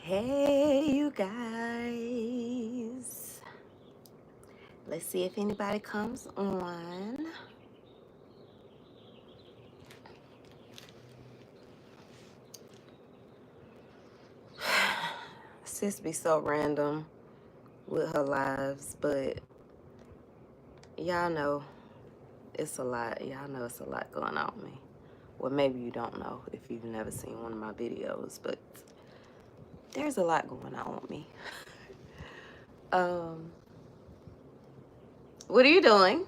Hey, you guys. Let's see if anybody comes on. Sis be so random with her lives, but y'all know it's a lot. Y'all know it's a lot going on with me. Well, maybe you don't know if you've never seen one of my videos, but there's a lot going on with me. Um, what are you doing?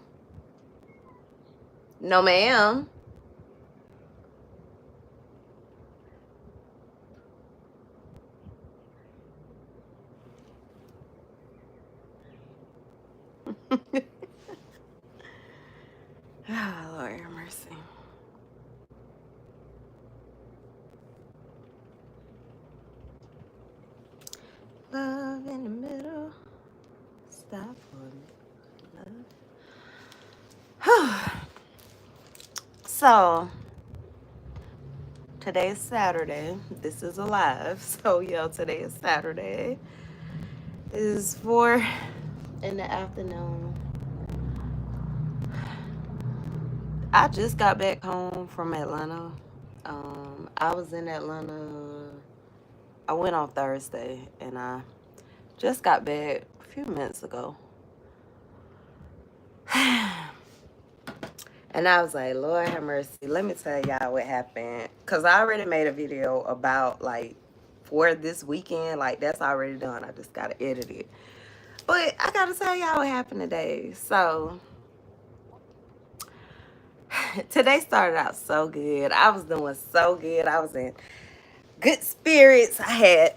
No, ma'am. Oh, Lord have mercy. Love in the middle. Stop for me. Love. So, today's Saturday. This is a live. So, yo, today is Saturday. It is 4 in the afternoon. I just got back home from Atlanta. I was in Atlanta. I went on Thursday, and I just got back a few minutes ago. And I was like, Lord have mercy. Let me tell y'all what happened. Because I already made a video about, like, for this weekend. Like, that's already done. I just got to edit it. But I got to tell y'all what happened today. So, today started out so good. I was doing so good. I was in good spirits.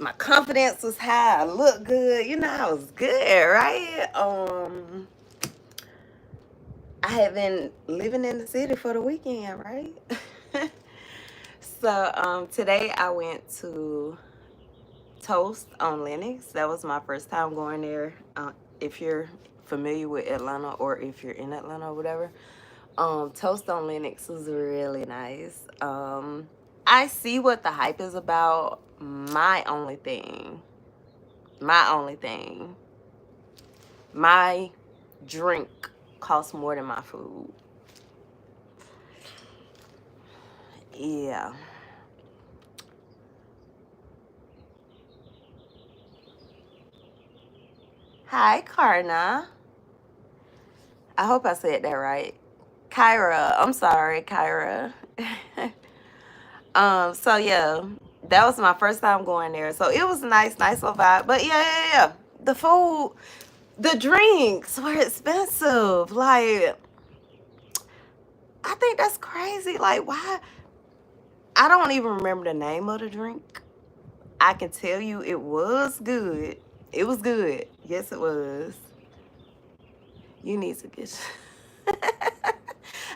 My confidence was high. I looked good. You know, I was good, right? I had been living in the city for the weekend, right? So today I went to Toast on Lenox. That was my first time going there. If you're familiar with Atlanta or if you're in Atlanta or whatever, Toast on Lenox was really nice. I see what the hype is about. My only thing, my drink costs more than my food. Yeah. Hi, Karna. I hope I said that right. Kyra. I'm sorry, Kyra. So yeah, that was my first time going there. So it was nice little vibe. But yeah. The food, the drinks were expensive. Like, I think that's crazy. Like, why? I don't even remember the name of the drink. I can tell you it was good. It was good. Yes, it was. You need to get.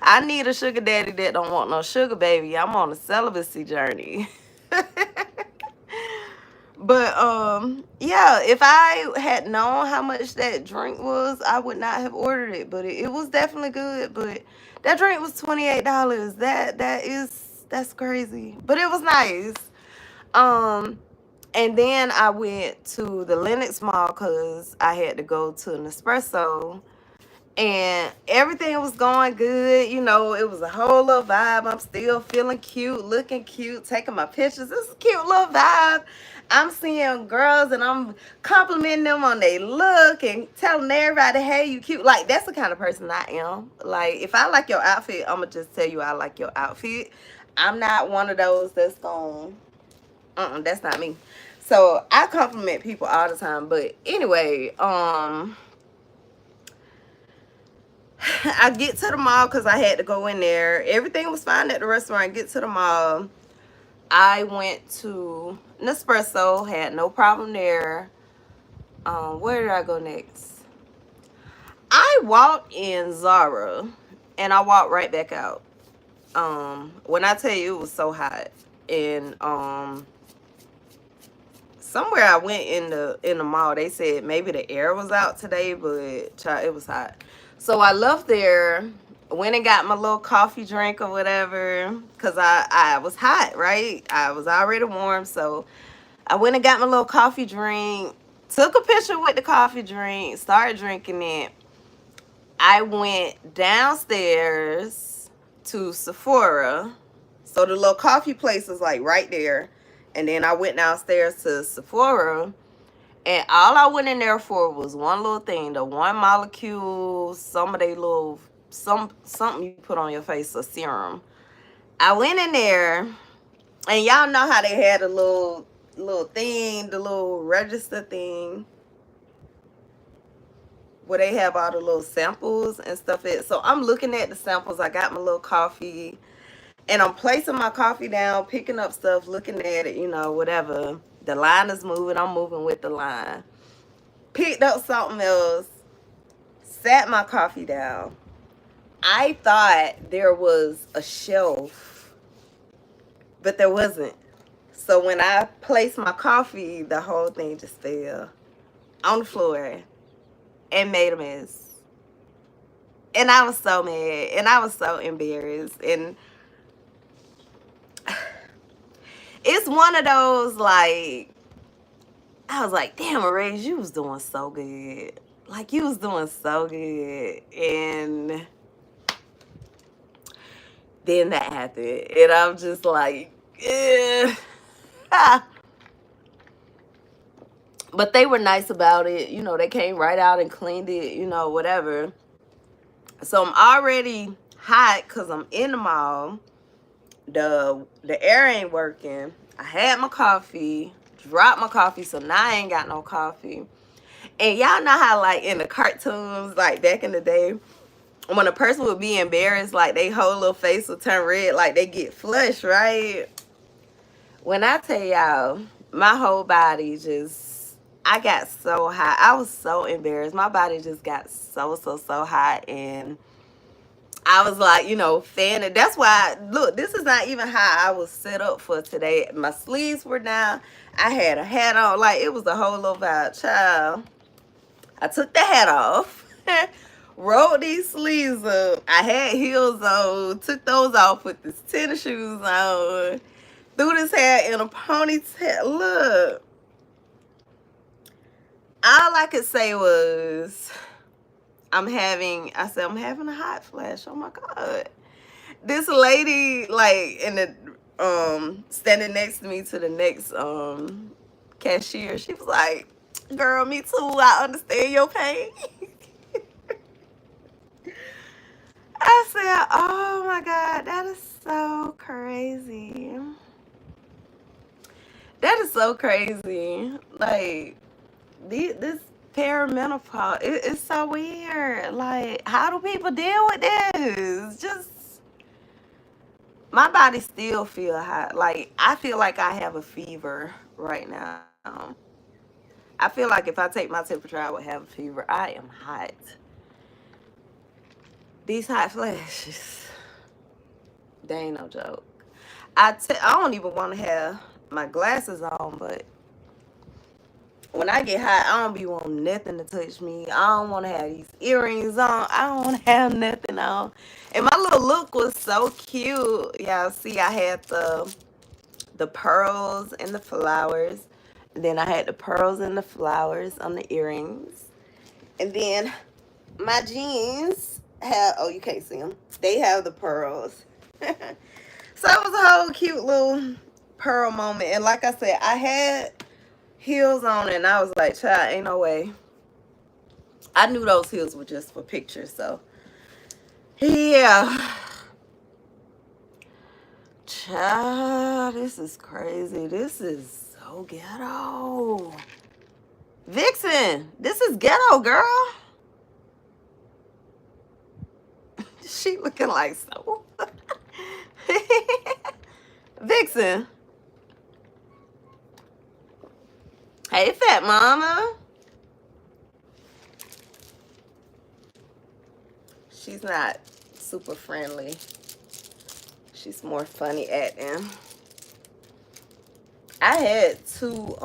I need a sugar daddy that don't want no sugar baby. I'm on a celibacy journey. But yeah, if I had known how much that drink was, I would not have ordered it. But it was definitely good. But that drink was $28. That's crazy. But it was nice. And then I went to the Lenox Mall because I had to go to an espresso. And everything was going good. You know, it was a whole little vibe. I'm still feeling cute, looking cute, taking my pictures. This is a cute little vibe. I'm seeing girls and I'm complimenting them on their look and telling everybody, hey, you cute. Like, that's the kind of person I am. Like, if I like your outfit, I'm going to just tell you I like your outfit. I'm not one of those that's going, that's not me. So, I compliment people all the time. But anyway, I get to the mall because I had to go in there. Everything was fine at the restaurant. Get to the mall. I went to Nespresso. Had no problem there. Where did I go next? I walked in Zara and I walked right back out. When I tell you it was so hot. And somewhere I went in the mall, they said maybe the air was out today, but child, it was hot. So I left there, went and got my little coffee drink or whatever, because I was hot, right? I was already warm, so I went and got my little coffee drink, took a picture with the coffee drink, started drinking it. I went downstairs to Sephora. So the little coffee place is like right there. And then I went downstairs to Sephora. And all I went in there for was one little thing, the one molecule, some of they little, something you put on your face, a serum. I went in there, and y'all know how they had a little thing, the little register thing, where they have all the little samples and stuff. So I'm looking at the samples. I got my little coffee, and I'm placing my coffee down, picking up stuff, looking at it, you know, whatever. The line is moving. I'm moving with the line. Picked up something else, sat my coffee down. I thought there was a shelf, but there wasn't. So when I placed my coffee, the whole thing just fell on the floor and made a mess. And I was so mad, and I was so embarrassed. And it's one of those, like, I was like, damn, Arailyus, you was doing so good. Like, you was doing so good. And then that happened. And I'm just like, eh. But they were nice about it. You know, they came right out and cleaned it, you know, whatever. So I'm already hot because I'm in the mall. The air ain't working. I had my coffee, dropped my coffee, so now I ain't got no coffee. And y'all know how, like, in the cartoons, like, back in the day, when a person would be embarrassed, like, they whole little face would turn red, like, they get flushed, right? When I tell y'all, my whole body just, I got so hot. I was so embarrassed. My body just got so hot, and I was like, you know, fanning. That's why, look, this is not even how I was set up for today. My sleeves were down. I had a hat on. Like, it was a whole little vibe. Child, I took the hat off, rolled these sleeves up. I had heels on, took those off, put these tennis shoes on, threw this hair in a ponytail. Look, all I could say was, I'm having a hot flash. Oh my God. This lady, like, in the standing next to me to the next cashier, she was like, girl, me too, I understand your pain. I said, oh my God, that is so crazy. That is so crazy. Like, this perimenopause, it's so weird. Like, how do people deal with this? Just, my body still feel hot. Like, I feel like I have a fever right now. I feel like if I take my temperature, I would have a fever. I am hot. These hot flashes, they ain't no joke. I don't even want to have my glasses on, but when I get hot, I don't be wanting nothing to touch me. I don't want to have these earrings on. I don't want to have nothing on. And my little look was so cute. Y'all see, I had the pearls and the flowers. And then I had the pearls and the flowers on the earrings. And then my jeans have, oh, you can't see them. They have the pearls. So it was a whole cute little pearl moment. And like I said, I had heels on, and I was like, child, ain't no way. I knew those heels were just for pictures, so yeah. Child, this is crazy. This is so ghetto. Vixen, this is ghetto, girl. She looking like so. Vixen. Hey, fat mama. She's not super friendly. She's more funny acting. I had two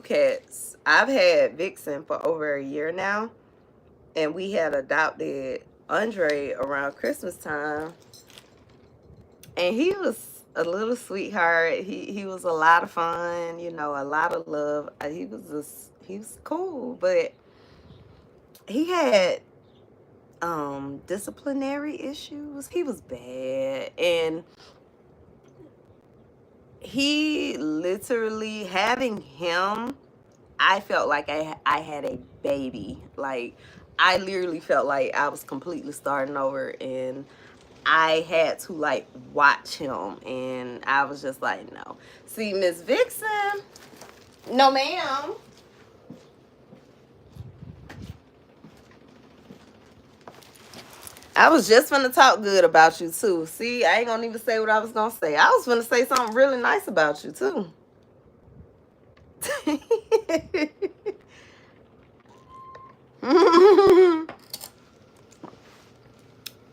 cats. I've had Vixen for over a year now, and we had adopted Andre around Christmas time, and he was a little sweetheart. He was a lot of fun, you know, a lot of love. He was cool, but he had disciplinary issues. He was bad, and he literally, having him, I felt like I had a baby. Like, I literally felt like I was completely starting over, and I had to like watch him, and I was just like, no. See, Miss Vixen, no ma'am. I was just gonna talk good about you too. See, I ain't gonna even say what I was gonna say. I was gonna say something really nice about you too.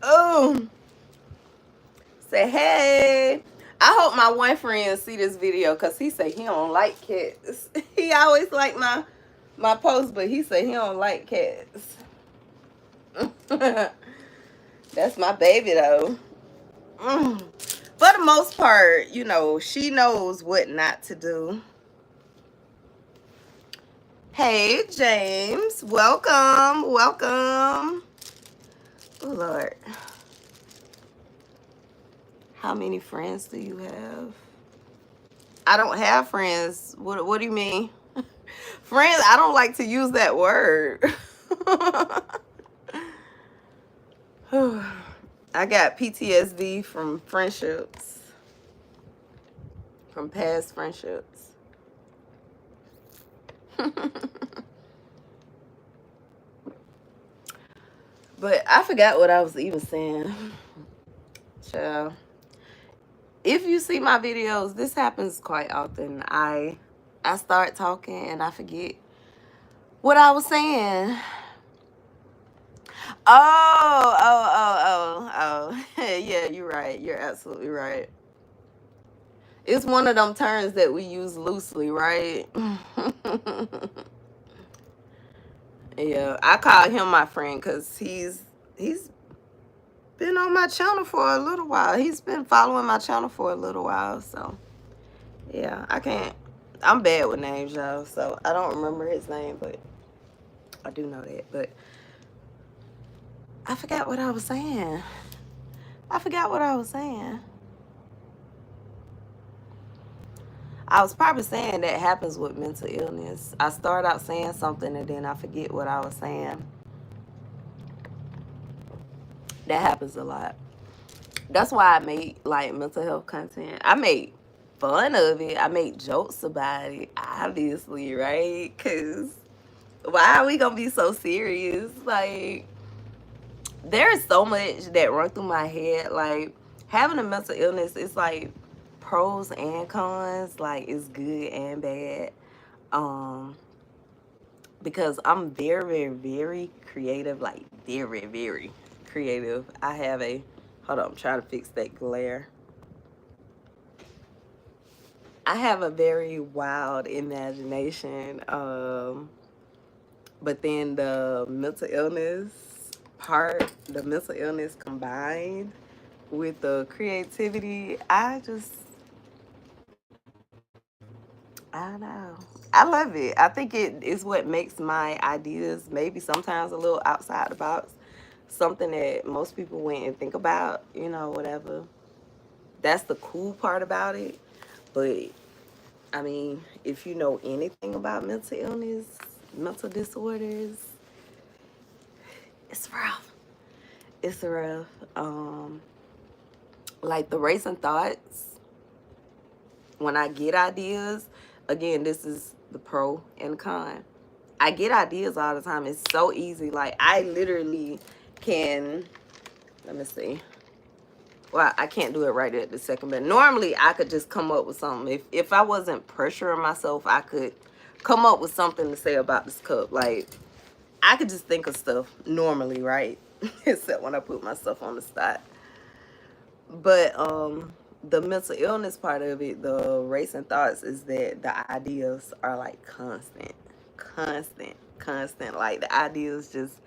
Oh, say hey. I hope my one friend see this video, because he say he don't like cats. He always like my post, but he say he don't like cats. That's my baby though. Mm. For the most part, you know, she knows what not to do. Hey, James. Welcome. Welcome. Oh, Lord. How many friends do you have? I don't have friends. What do you mean? Friends, I don't like to use that word. I got PTSD from friendships, from past friendships. But I forgot what I was even saying. Child. If you see my videos, this happens quite often. I start talking and I forget what I was saying. Oh. Yeah, you're right. You're absolutely right. It's one of them terms that we use loosely, right? Yeah, I call him my friend because he's been on my channel for a little while. He's been following my channel for a little while, so yeah, I can't. I'm bad with names, y'all, so I don't remember his name, but I do know that. But I forgot what I was saying. I forgot what I was saying. I was probably saying that happens with mental illness. I start out saying something and then I forget what I was saying. That happens a lot. That's why I make like mental health content. I make fun of it. I make jokes about it, obviously, right? Because why are we gonna be so serious? Like, there is so much that run through my head. Like, having a mental illness, it's like pros and cons. Like, it's good and bad. Um, because I'm very, very creative. Like, very, very creative. I have a, hold on, I'm trying to fix that glare. I have a very wild imagination. But then the mental illness part, the mental illness combined with the creativity, I don't know. I love it. I think it is what makes my ideas maybe sometimes a little outside the box. Something that most people wouldn't think about, you know, whatever. That's the cool part about it. But I mean, if you know anything about mental illness, mental disorders, it's rough. It's rough. Like the racing thoughts, when I get ideas, again, this is the pro and con. I get ideas all the time. It's so easy. Like, I literally can, let me see. Well, I can't do it right at the second, but normally I could just come up with something. If I wasn't pressuring myself, I could come up with something to say about this cup. Like, I could just think of stuff normally, right? Except when I put myself on the spot. But the mental illness part of it, the racing thoughts, is that the ideas are like constant. Like, the ideas just,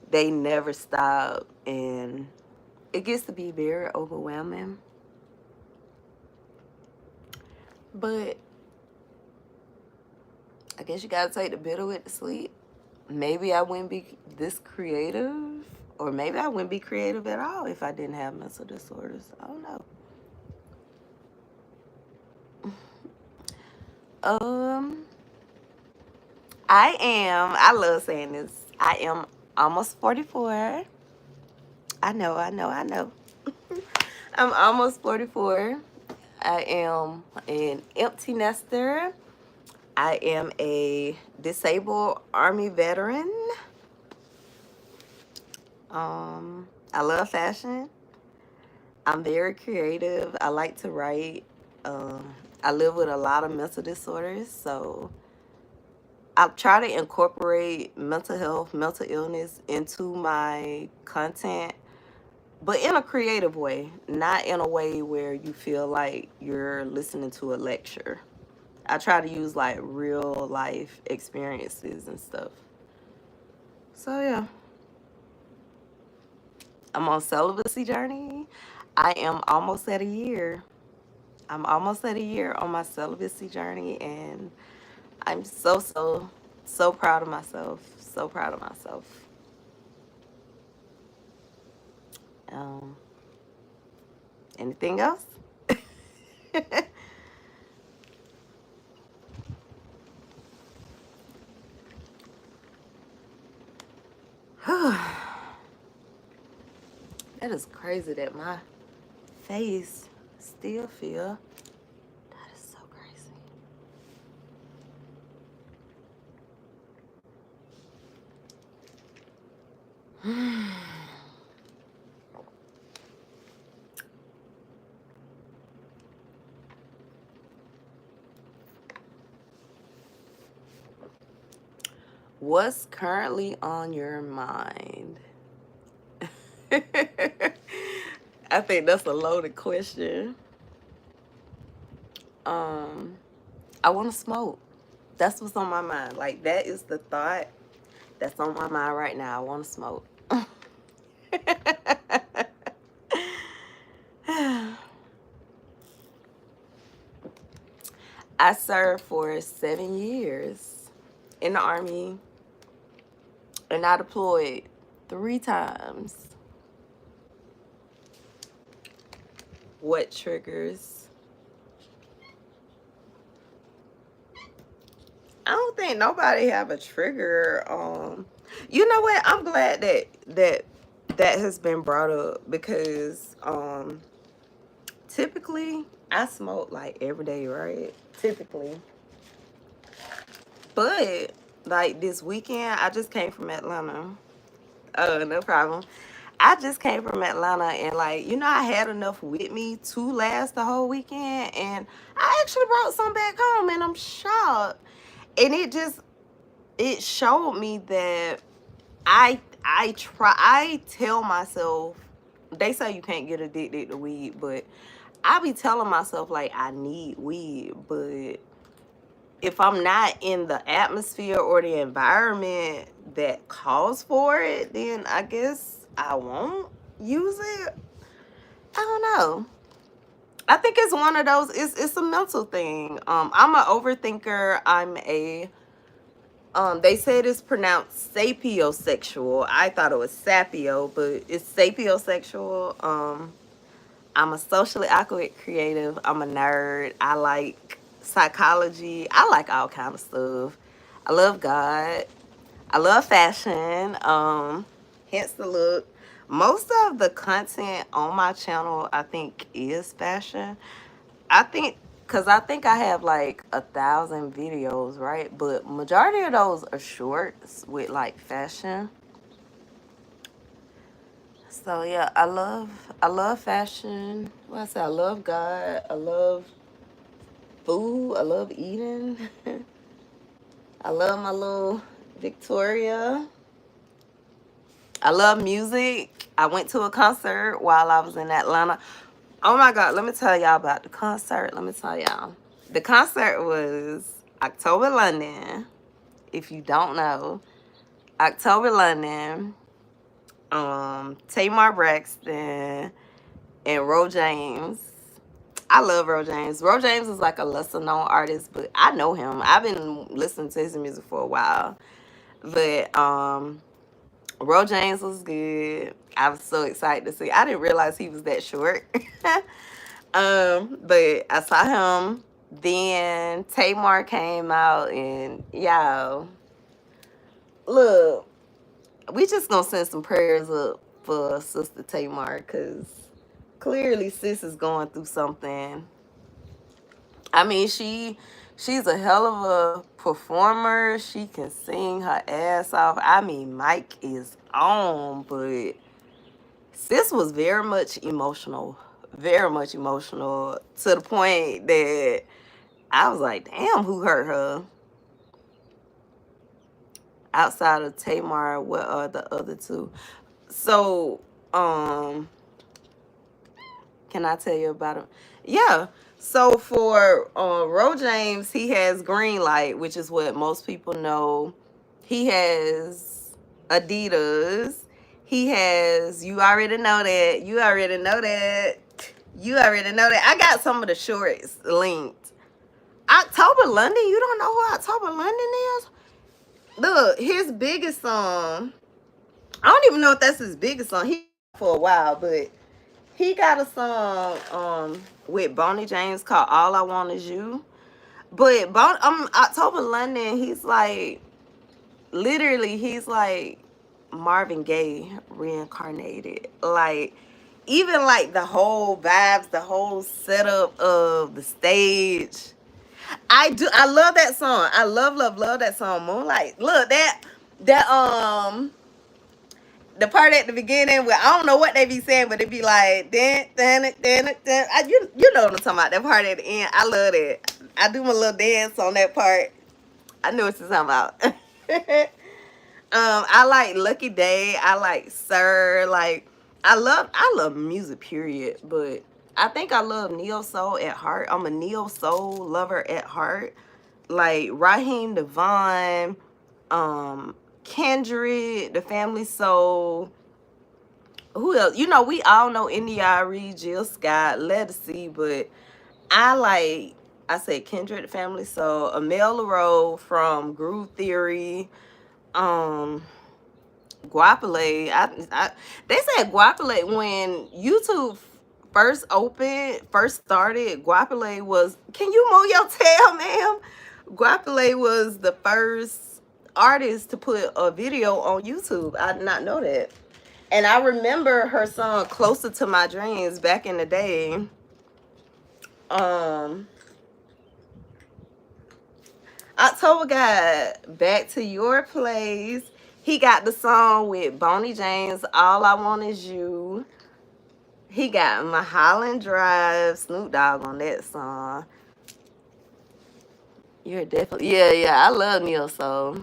they never stop, and it gets to be very overwhelming. But I guess you gotta take the bitter with the sweet. Maybe I wouldn't be this creative, or maybe I wouldn't be creative at all if I didn't have mental disorders. I don't know. Um, I love saying this. I am almost 44. I know. I'm almost 44. I am an empty nester. I am a disabled Army veteran. I love fashion. I'm very creative. I like to write. I live with a lot of mental disorders, so I try to incorporate mental health, mental illness into my content, but in a creative way, not in a way where you feel like you're listening to a lecture. I try to use like real life experiences and stuff. So yeah, I'm on celibacy journey. I am almost at a year. I'm almost at a year on my celibacy journey, and I'm so proud of myself. So proud of myself. Um, Anything else? That is crazy that my face still feel. That is so crazy. What's currently on your mind? I think that's a loaded question. I want to smoke. That's what's on my mind. Like, that is the thought that's on my mind right now. I want to smoke. I served for 7 years in the Army, and I deployed 3 times. What triggers? I don't think nobody have a trigger. You know what? I'm glad that has been brought up, because typically I smoke like every day, right? Typically. But like this weekend, I just came from Atlanta. Oh, no problem. I just came from Atlanta, and like, I had enough with me to last the whole weekend, and I actually brought some back home, and I'm shocked. And it showed me that I tell myself, they say you can't get addicted to weed, but I be telling myself like I need weed, but if I'm not in the atmosphere or the environment that calls for it, then I guess I won't use it. I don't know. I think it's one of those, it's a mental thing. I'm an overthinker. They said it's pronounced sapiosexual. I thought it was sapio, but it's sapiosexual. I'm a socially awkward creative. I'm a nerd. I like psychology. I like all kind of stuff. I love God. I love fashion. Hence the look. Most of the content on my channel, I think, is fashion. I think I have like 1,000 videos, right? But majority of those are shorts with like fashion. So yeah, I love fashion. What I say, I love God. I love food. I love eating. I love my little Victoria. I love music. I went to a concert while I was in Atlanta. Oh my God, let me tell y'all about the concert. Let me tell y'all. The concert was October London. If you don't know, October London, Tamar Braxton, and Ro James. I love Ro James. Ro James is like a lesser known artist, but I know him. I've been listening to his music for a while. But Ro James was good. I was so excited to see. I didn't realize he was that short. But I saw him. Then Tamar came out, and y'all, look, we just gonna send some prayers up for Sister Tamar, cause clearly sis is going through something. I mean, she's a hell of a performer. She can sing her ass off. I mean, Mike is on, but sis was very much emotional to the point that I was like, damn, who hurt her? Outside of Tamar, what are the other two? So, can I tell you about him? Yeah. So for Ro James, he has Green Light, which is what most people know. He has Adidas. He has, you already know that. You already know that. You already know that. I got some of the shorts linked. October London, you don't know who October London is? Look, his biggest song, I don't even know if that's his biggest song. He for a while, but he got a song with Bonnie James called All I Want Is You. But October London, he's like, literally, he's like Marvin Gaye reincarnated. Like, even like the whole vibes, the whole setup of the stage. I love that song. I love that song, Moonlight. Look, that the part at the beginning where I don't know what they be saying, but it be like you know what I'm talking about. That part at the end, I love it. I do my little dance on that part. I know what you're talking about. I like Lucky Day. I like Sir. Like I love music, period. But I think I love neo soul at heart. I'm a neo soul lover at heart. Like Raheem Devon, Kendrick, The Family Soul. Who else? You know, we all know N.D.R.E., Jill Scott, Lettucey, but I said Kendrick, The Family Soul, Amel LaRoe from Groove Theory, Guapale. They said Guapale when YouTube first started. Guapale was, can you move your tail, ma'am? Guapale was the first artist to put a video on YouTube. I did not know that. And I remember her song Closer to My Dreams back in the day. October got Back to Your Place. He got the song with Bonnie James, All I Want Is You. He got Mulholland Drive, Snoop Dogg on that song. You're definitely, yeah. I love neo soul.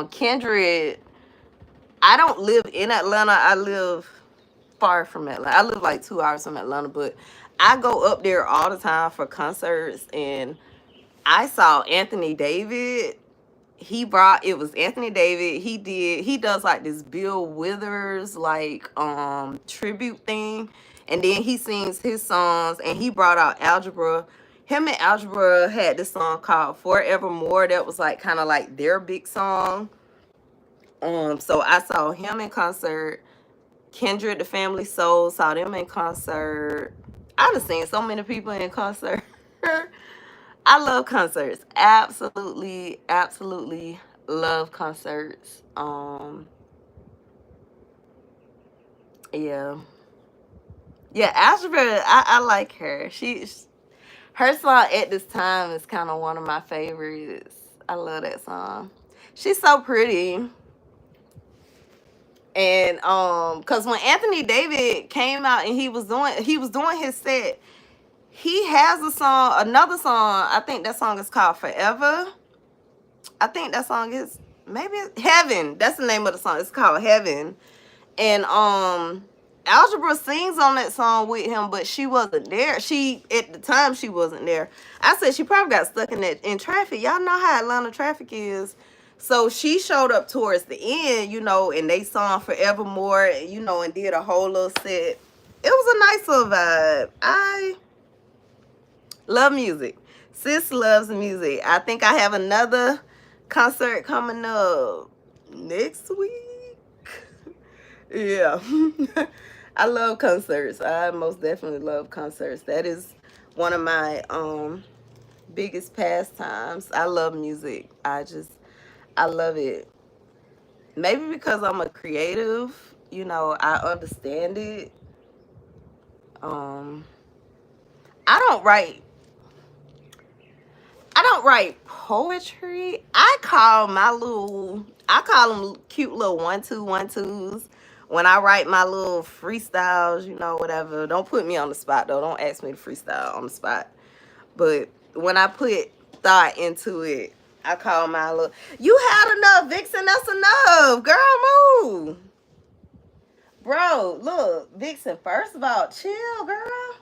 Kendrick. I don't live in Atlanta. I live far from Atlanta. I live like 2 hours from Atlanta, but I go up there all the time for concerts. And I saw Anthony David. It was Anthony David. He does like this Bill Withers like tribute thing, and then he sings his songs, and he brought out Algebra. Him and Algebra had this song called Forevermore that was like kind of like their big song. So I saw him in concert. Kendrick, The Family Soul, saw them in concert. I've seen so many people in concert. I love concerts. Absolutely love concerts. Yeah. Yeah, Algebra, I like her. Her song At This Time is kind of one of my favorites. I love that song. She's so pretty. And because when Anthony David came out and he was doing his set, he has another song. I think that song is called Forever. I think that song is maybe Heaven. That's the name of the song. It's called Heaven. And Algebra sings on that song with him, but she wasn't there. At the time she wasn't there. I said she probably got stuck in traffic. Y'all know how Atlanta traffic is. So she showed up towards the end, and they sung Forevermore, and did a whole little set. it was a nice little vibe. I love music. Sis loves music. I think I have another concert coming up next week. Yeah. I love concerts. I most definitely love concerts. That is one of my biggest pastimes. I love music. I love it. Maybe because I'm a creative, you know, I understand it. Um I don't write I don't write poetry. I call them cute little 1-2 1-2s. When I write my little freestyles, you know, whatever. Don't put me on the spot though. Don't ask me to freestyle on the spot. But when I put thought into it, I call my little, you had enough, Vixen, that's enough. Girl, move. Bro, look, Vixen, first of all, chill, girl.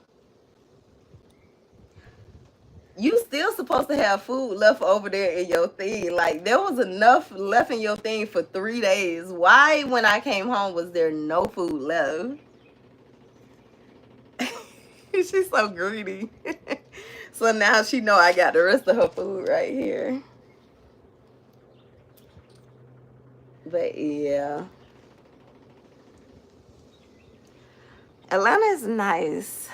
You still supposed to have food left over there in your thing. Like, there was enough left in your thing for 3 days. Why, when I came home, was there no food left? She's so greedy. So now she know I got the rest of her food right here. But yeah. Atlanta is nice.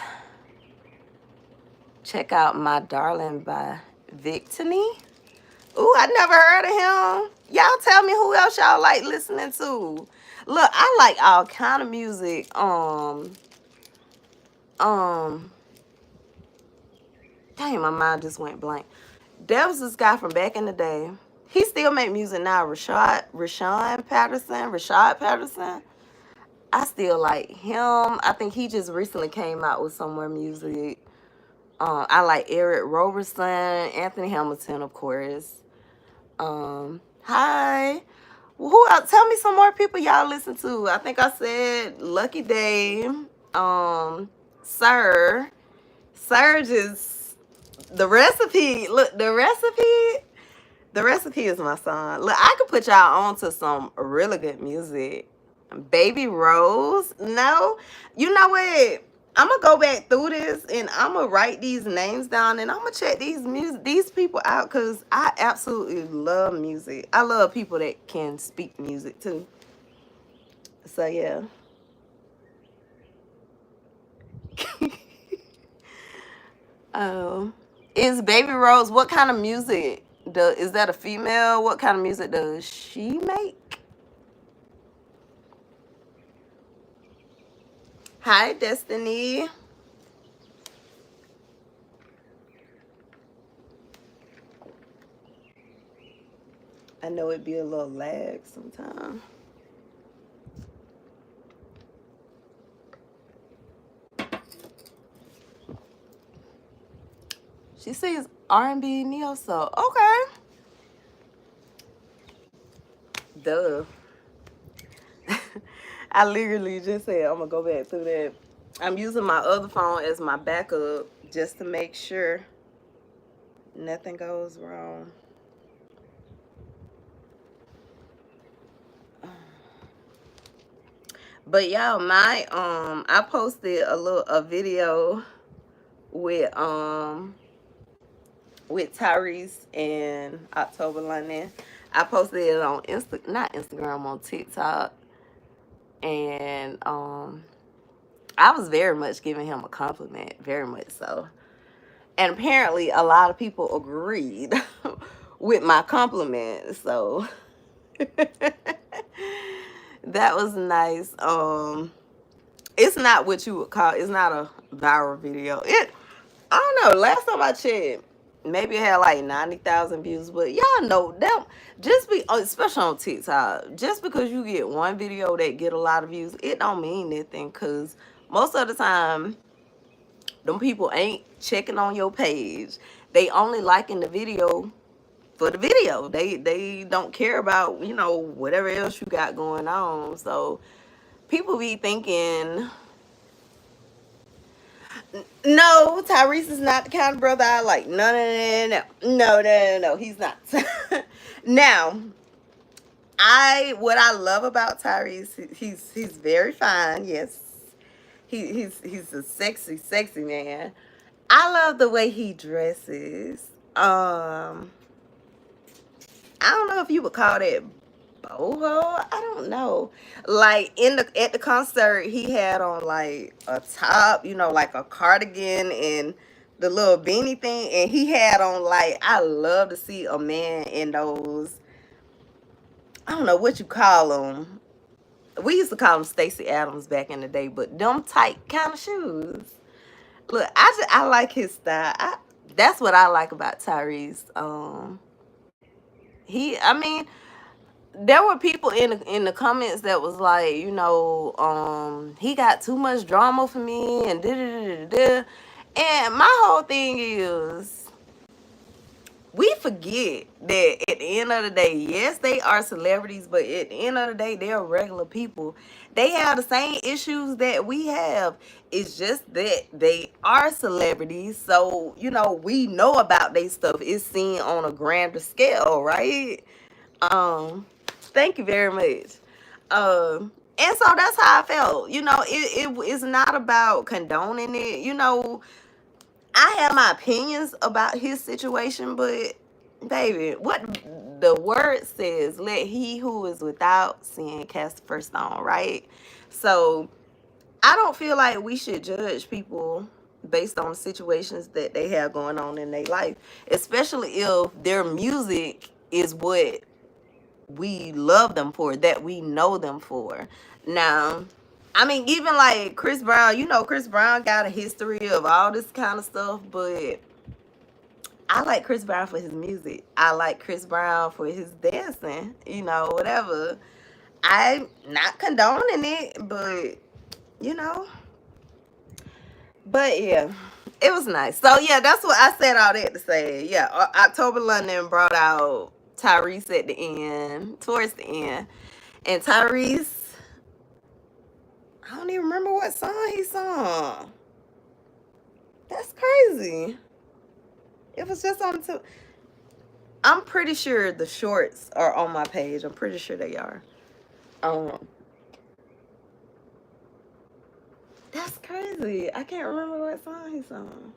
Check out My Darling by Victony. Ooh, I never heard of him. Y'all tell me who else y'all like listening to. Look, I like all kind of music. Dang, my mind just went blank. There was this guy from back in the day. He still make music now. Rashad Patterson. I still like him. I think he just recently came out with some more music. I like Eric Roberson, Anthony Hamilton, of course. Hi. Who else? Tell me some more people y'all listen to. I think I said Lucky Day. Sir. Serge is the recipe. Look, the recipe. The recipe is my song. Look, I could put y'all on to some really good music. Baby Rose. No. You know what? I'm gonna go back through this and I'm gonna write these names down and I'm gonna check these people out because I absolutely love music. I love people that can speak music too. So yeah. Is Baby Rose, what kind of music is that a female? What kind of music does she make? Hi, Destiny. I know it'd be a little lag sometimes. She says R&B neo soul. Okay. Duh. I literally just said I'm gonna go back through that. I'm using my other phone as my backup just to make sure nothing goes wrong. But y'all, I posted a video with Tyrese and October London. I posted it on not Instagram, on TikTok. And I was very much giving him a compliment, very much so. And apparently a lot of people agreed with my compliment. So that was nice. It's not what you would call, it's not a viral video. I don't know, last time I checked, maybe it had like 90,000 views, but y'all know that especially on TikTok, just because you get one video that get a lot of views, it don't mean nothing, because most of the time them people ain't checking on your page. They only liking the video for the video. They don't care about, you know, whatever else you got going on. So people be thinking, no, Tyrese is not the kind of brother I like. No, he's not. Now, what I love about Tyrese, he's very fine. Yes, He's a sexy man. I love the way he dresses. I don't know if you would call that boho. I don't know. Like at the concert, he had on like a top, like a cardigan and the little beanie thing, and he had on like, I love to see a man in those. I don't know what you call them. We used to call them Stacey Adams back in the day, but them tight kind of shoes. Look, I like his style. That's what I like about Tyrese. I mean, there were people in the comments that was like, he got too much drama for me and da da da da. And my whole thing is, we forget that at the end of the day, yes, they are celebrities, but at the end of the day, they're regular people. They have the same issues that we have. It's just that they are celebrities, so we know about their stuff. It's seen on a grander scale, right? Thank you very much. And so that's how I felt. It's not about condoning it. I have my opinions about his situation, but baby, what the word says, let he who is without sin cast the first stone, right? So I don't feel like we should judge people based on the situations that they have going on in their life, especially if their music is what we love them for, that we know them for. Now, I mean, even like Chris Brown, Chris Brown got a history of all this kind of stuff, but I like Chris Brown for his music. I like Chris Brown for his dancing, whatever. I'm not condoning it, but yeah, it was nice. So yeah, that's what I said all that to say. Yeah, October London brought out Tyrese at the end, towards the end. And Tyrese, I don't even remember what song he sung. That's crazy. It was just on two. I'm pretty sure the shorts are on my page. I'm pretty sure they are. That's crazy. I can't remember what song he sung.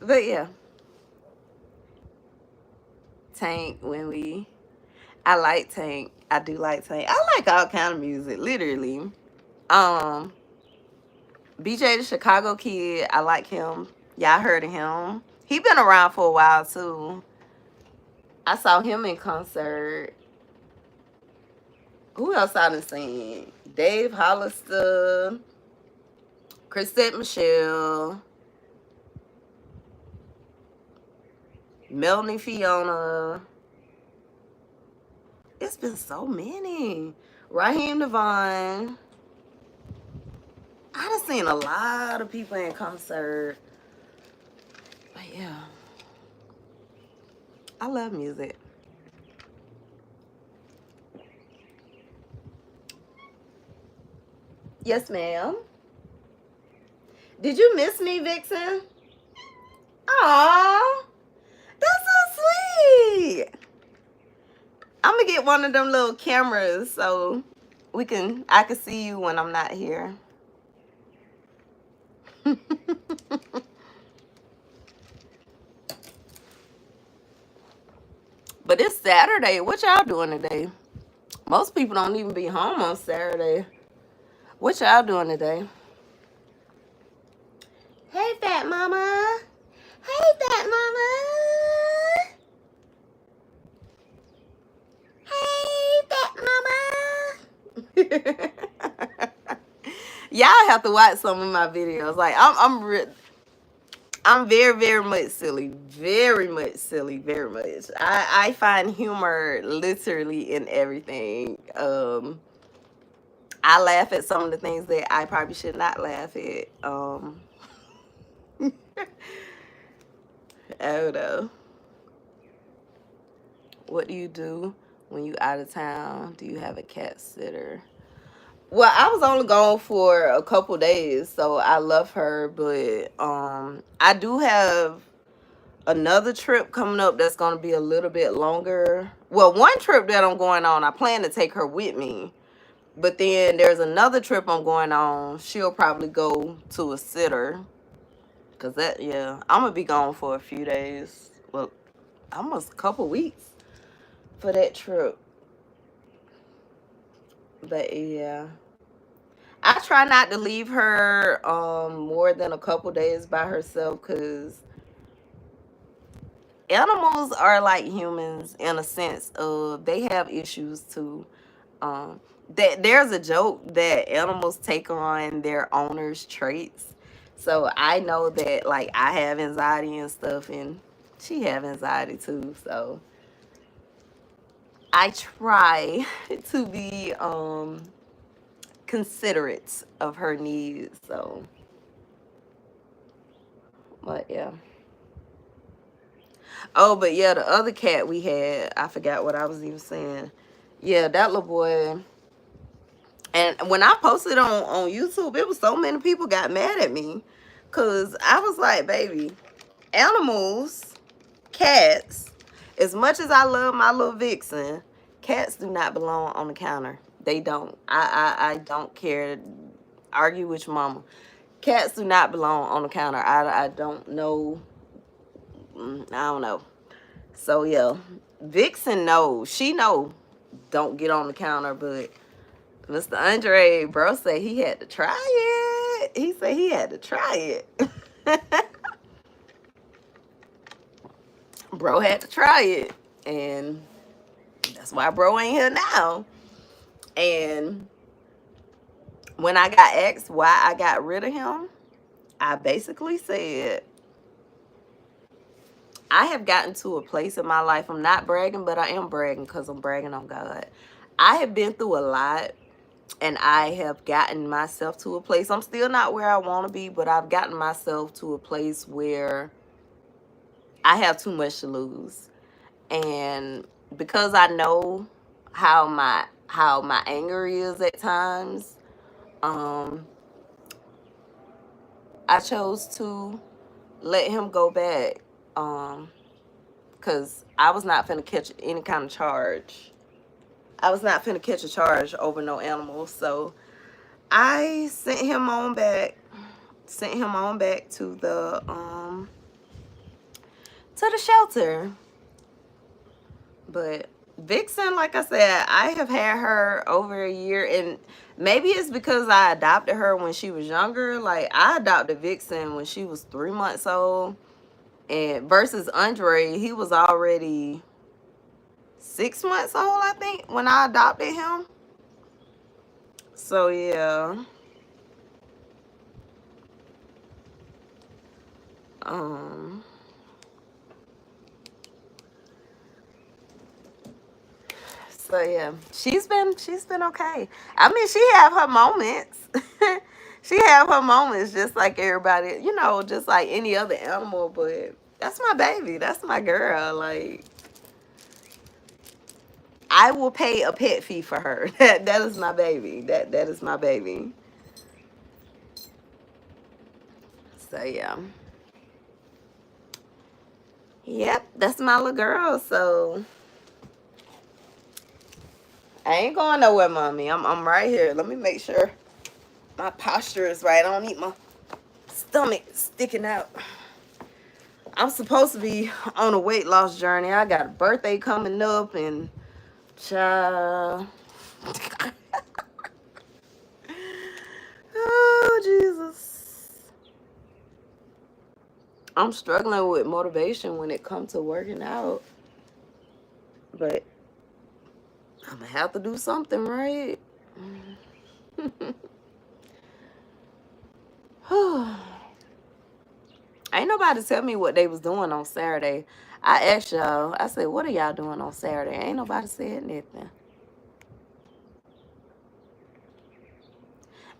But yeah. Tank, I like Tank. I do like Tank. I like all kind of music, literally. BJ the Chicago Kid, I like him. Y'all heard of him. He been around for a while too. I saw him in concert. Who else I done seen? Dave Hollister, Chrisette Michelle, Melanie Fiona. It's been so many. Raheem Devon. I done seen a lot of people in concert. But yeah. I love music. Yes, ma'am. Did you miss me, Vixen? Aww. That's so sweet. I'm gonna get one of them little cameras so I can see you when I'm not here. But it's Saturday. What y'all doing today? Most people don't even be home on Saturday. What y'all doing today? Hey, fat mama. Hey, fat mama. Hey, fat mama. Y'all have to watch some of my videos. Like I'm very, very much silly. Very much silly. Very much. I find humor literally in everything. I laugh at some of the things that I probably should not laugh at. Oh no. What do you do when you out of town? Do you have a cat sitter? Well, I was only gone for a couple days, so I love her, but I do have another trip coming up that's going to be a little bit longer. Well, one trip that I'm going on, I plan to take her with me. But then there's another trip I'm going on. She'll probably go to a sitter. Cause that, yeah, I'm gonna be gone for a few days. Well, almost a couple weeks for that trip. But yeah, I try not to leave her more than a couple days by herself, because animals are like humans in a sense of they have issues too. That there's a joke that animals take on their owners' traits. So I know that like I have anxiety and stuff, and she have anxiety too. So I try to be considerate of her needs. So, but yeah. Oh, but yeah, the other cat we had, I forgot what I was even saying. Yeah, that little boy. And when I posted on YouTube, it was so many people got mad at me. Because I was like, baby, animals, cats, as much as I love my little vixen, cats do not belong on the counter. They don't. I don't care. Argue with your mama. Cats do not belong on the counter. I don't know. I don't know. So yeah, Vixen knows. She know. Don't get on the counter, but Mr. Andre, bro, said he had to try it. He said he had to try it. Bro had to try it, and that's why bro ain't here now. And when I got asked why I got rid of him, I basically said, I have gotten to a place in my life, I'm not bragging, but I am bragging because I'm bragging on God. I have been through a lot, and I have gotten myself to a place. I'm still not where I want to be, but I've gotten myself to a place where I have too much to lose. And because I know how my anger is at times, um, I chose to let him go back. Because I was not finna catch any kind of charge. I was not finna catch a charge over no animals. So I sent him on back. Sent him on back to the shelter. But Vixen, like I said, I have had her over a year, and maybe it's because I adopted her when she was younger. Like I adopted Vixen when she was 3 months old, and versus Andre, he was already 6 months old, I think, when I adopted him. So yeah. Um so yeah, she's been okay. I mean, she have her moments. She have her moments just like everybody, just like any other animal, but that's my baby. That's my girl. Like I will pay a pet fee for her. That is my baby. That is my baby. So yeah. Yep, that's my little girl. So I ain't going nowhere, mommy. I'm right here. Let me make sure my posture is right. I don't need my stomach sticking out. I'm supposed to be on a weight loss journey. I got a birthday coming up, and child. Oh, Jesus. I'm struggling with motivation when it comes to working out. But I'm going to have to do something, right? Ain't nobody tell me what they was doing on Saturday. I asked y'all, I said, what are y'all doing on Saturday? Ain't nobody said nothing.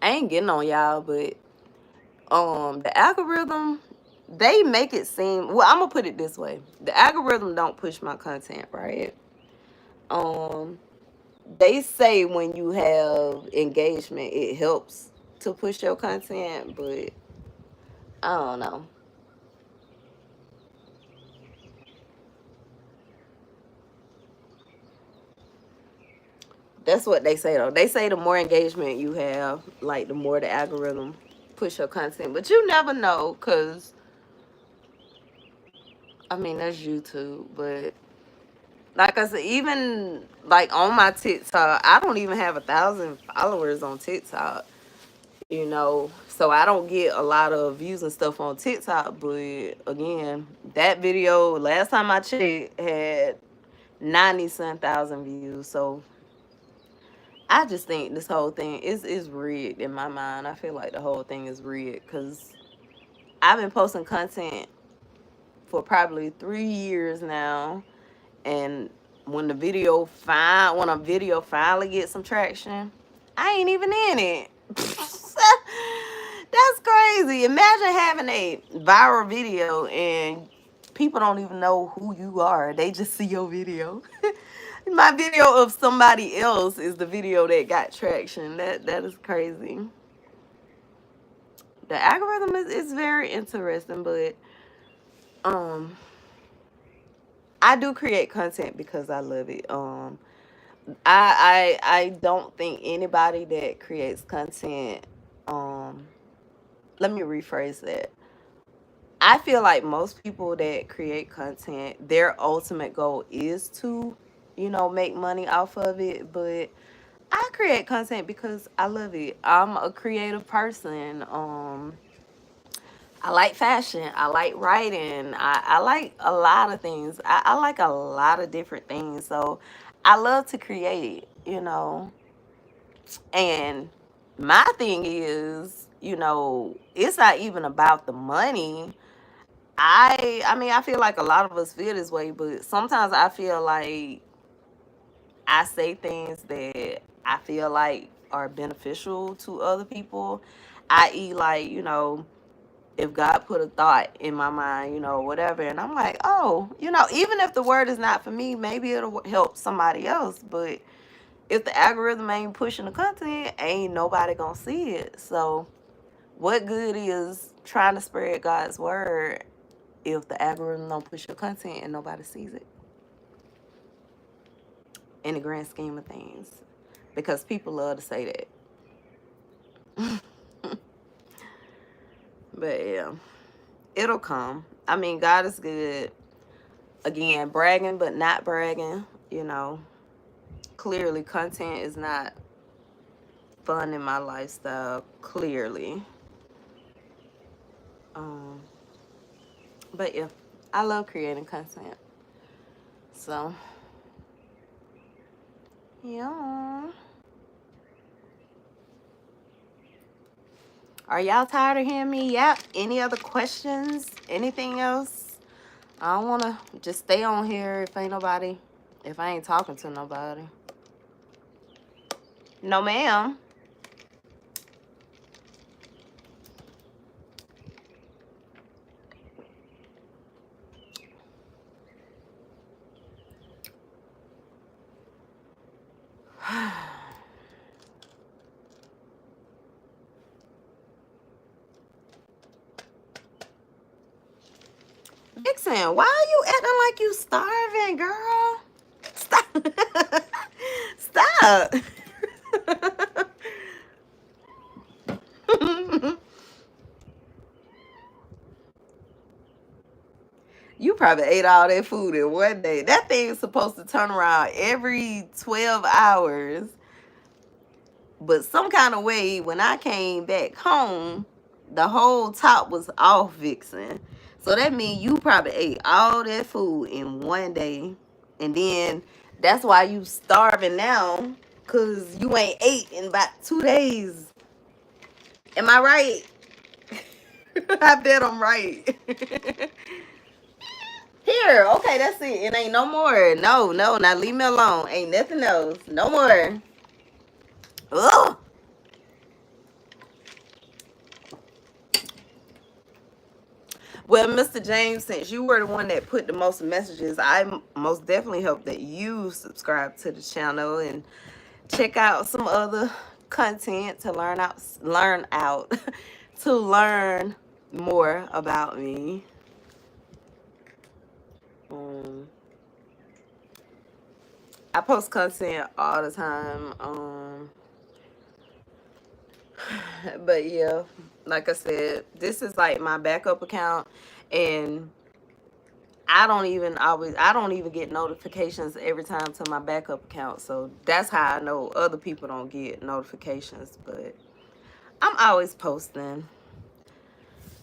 I ain't getting on y'all, but the algorithm, they make it seem, well, I'm gonna put it this way. The algorithm don't push my content, right? They say when you have engagement, it helps to push your content, but I don't know. That's what they say though. They say the more engagement you have, like the more the algorithm push your content. But you never know, cause I mean that's YouTube. But like I said, even like on my TikTok, I don't even have 1,000 followers on TikTok. You know, so I don't get a lot of views and stuff on TikTok. But again, that video last time I checked had 90-some thousand views. So I just think this whole thing is rigged in my mind. I feel like the whole thing is rigged because I've been posting content for probably 3 years now, and when a video finally gets some traction, I ain't even in it. That's crazy. Imagine having a viral video and people don't even know who you are. They just see your video. My video of somebody else is the video that got traction. That is crazy. The algorithm is very interesting, but um I do create content because I love it. I don't think anybody that creates content, let me rephrase that. I feel like most people that create content, their ultimate goal is to, make money off of it. But I create content because I love it. I'm a creative person. I like fashion. I like writing. I like a lot of things. I like a lot of different things. So I love to create. And my thing is, it's not even about the money. I mean, I feel like a lot of us feel this way, but sometimes I feel like I say things that I feel like are beneficial to other people, i.e., like, if God put a thought in my mind, whatever, and I'm like, oh, even if the word is not for me, maybe it'll help somebody else. But if the algorithm ain't pushing the content, ain't nobody gonna see it. So what good is trying to spread God's word if the algorithm don't push your content and nobody sees it in the grand scheme of things? Because people love to say that. But yeah, it'll come. I mean, God is good. Again, bragging but not bragging. Clearly content is not fun in my lifestyle, clearly. um but yeah, I love creating content. So yeah. Are y'all tired of hearing me yap? Any other questions? Anything else? I don't want to just stay on here if I ain't talking to nobody. No, ma'am. Vixen, why are you acting like you starving, girl? Stop. Stop. You probably ate all that food in one day. That thing is supposed to turn around every 12 hours. But some kind of way, when I came back home, the whole top was off, Vixen. So that means you probably ate all that food in one day. And then that's why you starving now, because you ain't ate in about 2 days. Am I right? I bet I'm right. Here, okay, that's it. It ain't no more. No, now leave me alone. Ain't nothing else. No more. Ugh. Well, Mr. James, since you were the one that put the most messages, I most definitely hope that you subscribe to the channel and check out some other content to learn to learn more about me. Um, I post content all the time. But yeah, like I said, this is like my backup account, and I don't even get notifications every time to my backup account. So that's how I know other people don't get notifications. But I'm always posting.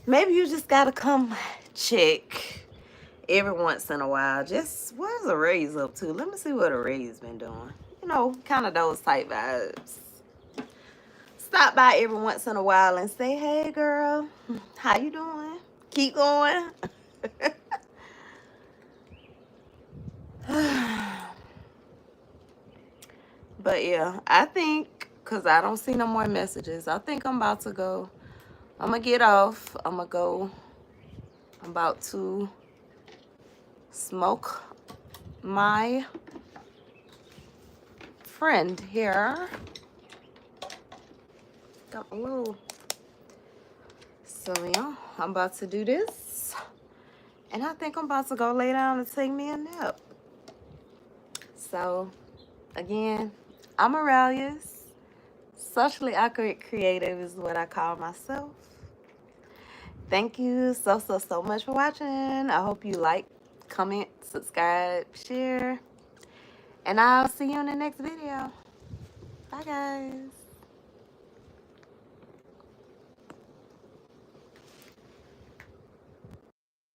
Maybe you just gotta come check every once in a while. Just what's Arailyus up to? Let me see what Arailyus been doing. You know, kind of those type vibes. Stop by every once in a while and say, hey girl, how you doing? Keep going. But yeah, I think, because I don't see no more messages, I think I'm about to go. I'm going to get off. I'm about to smoke my friend here. Got a little. So yeah, I'm about to do this. And I think I'm about to go lay down and take me a nap. So, again, I'm Arailyus. Socially awkward creative is what I call myself. Thank you so much for watching. I hope you like, comment, subscribe, share. And I'll see you in the next video. Bye, guys.